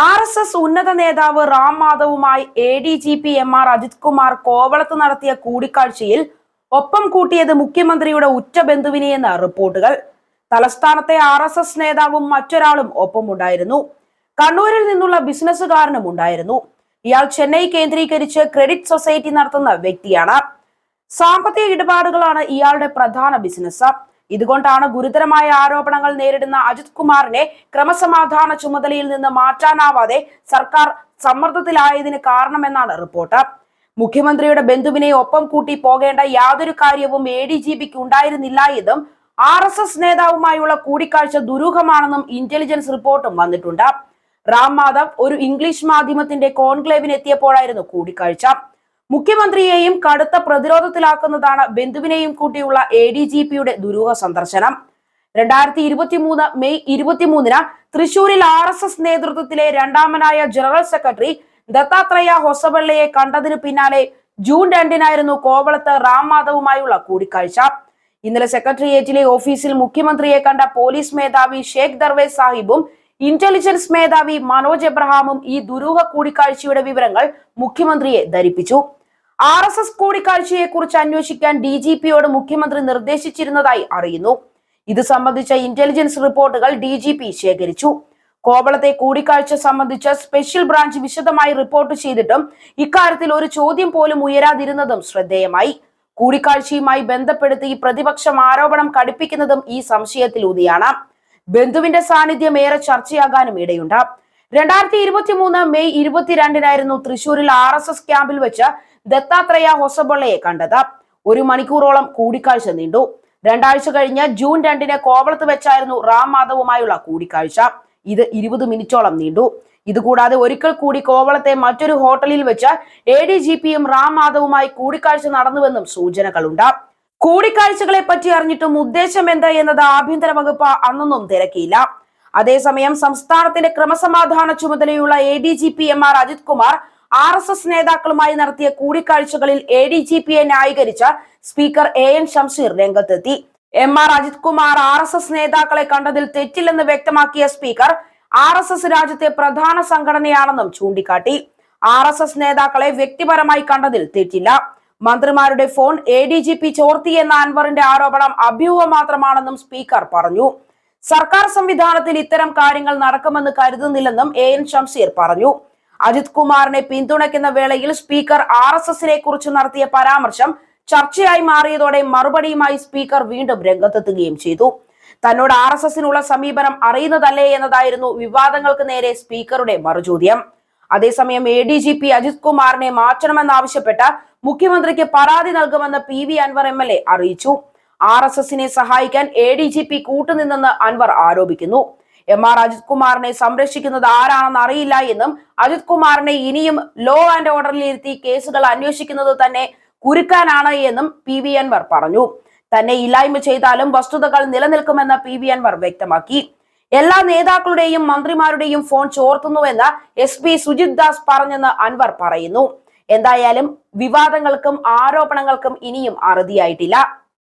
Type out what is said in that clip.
RSS ഉന്നത നേതാവ് റാം മാധവുമായി എ.ഡി.ജി.പി എം.ആർ. അജിത് കുമാർ കോവളത്ത് നടത്തിയ കൂടിക്കാഴ്ചയിൽ ഒപ്പം കൂട്ടിയത് മുഖ്യമന്ത്രിയുടെ ഉറ്റ ബന്ധുവിനെയെന്ന് റിപ്പോർട്ടുകൾ. തലസ്ഥാനത്തെ ആർ.എസ്.എസ് നേതാവും മറ്റൊരാളും ഒപ്പമുണ്ടായിരുന്നു. കണ്ണൂരിൽ നിന്നുള്ള ബിസിനസ്സുകാരനും ഉണ്ടായിരുന്നു. ഇയാൾ ചെന്നൈ കേന്ദ്രീകരിച്ച് ക്രെഡിറ്റ് സൊസൈറ്റി നടത്തുന്ന വ്യക്തിയാണ്. സാമ്പത്തിക ഇടപാടുകളാണ് ഇയാളുടെ പ്രധാന ബിസിനസ്. ഇതുകൊണ്ടാണ് ഗുരുതരമായ ആരോപണങ്ങൾ നേരിടുന്ന അജിത് കുമാറിനെ ക്രമസമാധാന ചുമതലയിൽ നിന്ന് മാറ്റാനാവാതെ സർക്കാർ സമ്മർദ്ദത്തിലായതിന് കാരണമെന്നാണ് റിപ്പോർട്ട്. മുഖ്യമന്ത്രിയുടെ ബന്ധുവിനെ ഒപ്പം കൂട്ടി പോകേണ്ട യാതൊരു കാര്യവും എ.ഡി.ജി.പിക്ക് ഉണ്ടായിരുന്നില്ല എന്നും ആർ.എസ്.എസ് നേതാവുമായുള്ള കൂടിക്കാഴ്ച ദുരൂഹമാണെന്നും ഇന്റലിജൻസ് റിപ്പോർട്ടും വന്നിട്ടുണ്ട്. റാം മാധവ് ഒരു ഇംഗ്ലീഷ് മാധ്യമത്തിന്റെ കോൺക്ലേവിന് എത്തിയപ്പോഴായിരുന്നു കൂടിക്കാഴ്ച. മുഖ്യമന്ത്രിയെയും കടുത്ത പ്രതിരോധത്തിലാക്കുന്നതാണ് ബന്ധുവിനെയും കൂട്ടിയുള്ള എ.ഡി.ജി.പിയുടെ ദുരൂഹ സന്ദർശനം. 2023 മെയ് 23 തൃശൂരിൽ ആർ.എസ്.എസ് നേതൃത്വത്തിലെ രണ്ടാമനായ ജനറൽ സെക്രട്ടറി ദത്താത്രേയ ഹൊസബള്ളയെ കണ്ടതിന് പിന്നാലെ ജൂൺ 2 കോവളത്ത് റാം മാധവുമായുള്ള കൂടിക്കാഴ്ച. ഇന്നലെ സെക്രട്ടേറിയറ്റിലെ ഓഫീസിൽ മുഖ്യമന്ത്രിയെ കണ്ട പോലീസ് മേധാവി ഷേഖ് ദർവേസ് സാഹിബും ഇന്റലിജൻസ് മേധാവി മനോജ് എബ്രഹാമും ഈ ദുരൂഹ കൂടിക്കാഴ്ചയുടെ വിവരങ്ങൾ മുഖ്യമന്ത്രിയെ ധരിപ്പിച്ചു. ആർ.എസ്.എസ് കൂടിക്കാഴ്ചയെ കുറിച്ച് അന്വേഷിക്കാൻ ഡി.ജി.പിയോട് മുഖ്യമന്ത്രി നിർദ്ദേശിച്ചിരുന്നതായി അറിയുന്നു. ഇത് സംബന്ധിച്ച ഇന്റലിജൻസ് റിപ്പോർട്ടുകൾ ഡി.ജി.പി ശേഖരിച്ചു. കോവളത്തെ കൂടിക്കാഴ്ച സംബന്ധിച്ച് സ്പെഷ്യൽ ബ്രാഞ്ച് വിശദമായി റിപ്പോർട്ട് ചെയ്തിട്ടും ഇക്കാര്യത്തിൽ ഒരു ചോദ്യം പോലും ഉയരാതിരുന്നതും ശ്രദ്ധേയമായി. കൂടിക്കാഴ്ചയുമായി ബന്ധപ്പെടുത്തി പ്രതിപക്ഷം ആരോപണം കടുപ്പിക്കുന്നതും ഈ സംശയത്തിലൂന്നിയാണ്. ബന്ധുവിന്റെ സാന്നിധ്യം ഏറെ ചർച്ചയാകാനും ഇടയുണ്ട്. 2023 മെയ് 22 തൃശൂരിൽ ആർ.എസ്.എസ് ക്യാമ്പിൽ വെച്ച് ദത്താത്രേയ ഹൊസബള്ളയെ കണ്ടത്. 1 മണിക്കൂറോളം കൂടിക്കാഴ്ച നീണ്ടു. 2 ആഴ്ച കഴിഞ്ഞ് ജൂൺ 2 കോവളത്ത് വെച്ചായിരുന്നു റാം മാധവുമായുള്ള കൂടിക്കാഴ്ച. ഇത് 20 മിനിറ്റോളം നീണ്ടു. ഇതുകൂടാതെ ഒരിക്കൽ കൂടി കോവളത്തെ മറ്റൊരു ഹോട്ടലിൽ വെച്ച് എ.ഡി.ജി.പിയും റാം മാധവുമായി കൂടിക്കാഴ്ച നടന്നുവെന്നും സൂചനകളുണ്ട്. കൂടിക്കാഴ്ചകളെ പറ്റി അറിഞ്ഞിട്ടും ഉദ്ദേശം എന്ത് എന്നത് ആഭ്യന്തര വകുപ്പ് അന്നൊന്നും തിരക്കിയില്ല. അതേസമയം സംസ്ഥാനത്തിന്റെ ക്രമസമാധാന ചുമതലയുള്ള എ.ഡി.ജി.പി എം.ആർ. അജിത് കുമാർ ആർ.എസ്.എസ് നേതാക്കളുമായി നടത്തിയ കൂടിക്കാഴ്ചകളിൽ എ.ഡി.ജി.പിയെ ന്യായീകരിച്ച് സ്പീക്കർ എ.എൻ. ഷംസീർ രംഗത്തെത്തി. എം.ആർ. അജിത് കുമാർ ആർ.എസ്.എസ് നേതാക്കളെ കണ്ടതിൽ തെറ്റില്ലെന്ന് വ്യക്തമാക്കിയ സ്പീക്കർ ആർ.എസ്.എസ് രാജ്യത്തെ പ്രധാന സംഘടനയാണെന്നും ചൂണ്ടിക്കാട്ടി. ആർ.എസ്.എസ് നേതാക്കളെ വ്യക്തിപരമായി കണ്ടതിൽ തെറ്റില്ല. മന്ത്രിമാരുടെ ഫോൺ എ.ഡി.ജി.പി ചോർത്തിയെന്ന അൻവറിന്റെ ആരോപണം അഭ്യൂഹം മാത്രമാണെന്നും സ്പീക്കർ പറഞ്ഞു. സർക്കാർ സംവിധാനത്തിൽ ഇത്തരം കാര്യങ്ങൾ നടക്കുമെന്ന് കരുതുന്നില്ലെന്നും എ.എൻ. ഷംസീർ പറഞ്ഞു. അജിത് കുമാറിനെ പിന്തുണയ്ക്കുന്ന വേളയിൽ സ്പീക്കർ ആർ.എസ്.എസിനെ കുറിച്ച് നടത്തിയ പരാമർശം ചർച്ചയായി മാറിയതോടെ മറുപടിയുമായി സ്പീക്കർ വീണ്ടും രംഗത്തെത്തുകയും ചെയ്തു. തന്നോട് ആർ.എസ്.എസിനുള്ള സമീപനം അറിയുന്നതല്ലേ എന്നതായിരുന്നു വിവാദങ്ങൾക്ക് നേരെ സ്പീക്കറുടെ മറുചോദ്യം. അതേസമയം എ.ഡി.ജി.പി അജിത് കുമാറിനെ മാറ്റണമെന്നാവശ്യപ്പെട്ട് മുഖ്യമന്ത്രിക്ക് പരാതി നൽകുമെന്ന് പി.വി. അൻവർ എം.എൽ.എ അറിയിച്ചു. ആർ.എസ്.എസിനെ സഹായിക്കാൻ എ.ഡി.ജി.പി കൂട്ടുനിന്നെന്ന് അൻവർ ആരോപിക്കുന്നു. എം.ആർ. അജിത് കുമാറിനെ സംരക്ഷിക്കുന്നത് ആരാണെന്ന് അറിയില്ല എന്നും അജിത് കുമാറിനെ ഇനിയും ലോ ആൻഡ് ഓർഡറിലിരുത്തി കേസുകൾ അന്വേഷിക്കുന്നത് തന്നെ കുരുക്കാനാണ് എന്നും പി.വി. അൻവർ പറഞ്ഞു. തന്നെ ഇല്ലായ്മ ചെയ്താലും വസ്തുതകൾ നിലനിൽക്കുമെന്ന് പി.വി. അൻവർ വ്യക്തമാക്കി. എല്ലാ നേതാക്കളുടെയും മന്ത്രിമാരുടെയും ഫോൺ ചോർത്തുന്നുവെന്ന് എസ്.പി. സുജിത് ദാസ് പറഞ്ഞെന്ന് അൻവർ പറയുന്നു. എന്തായാലും വിവാദങ്ങൾക്കും ആരോപണങ്ങൾക്കും ഇനിയും അറുതിയായിട്ടില്ല.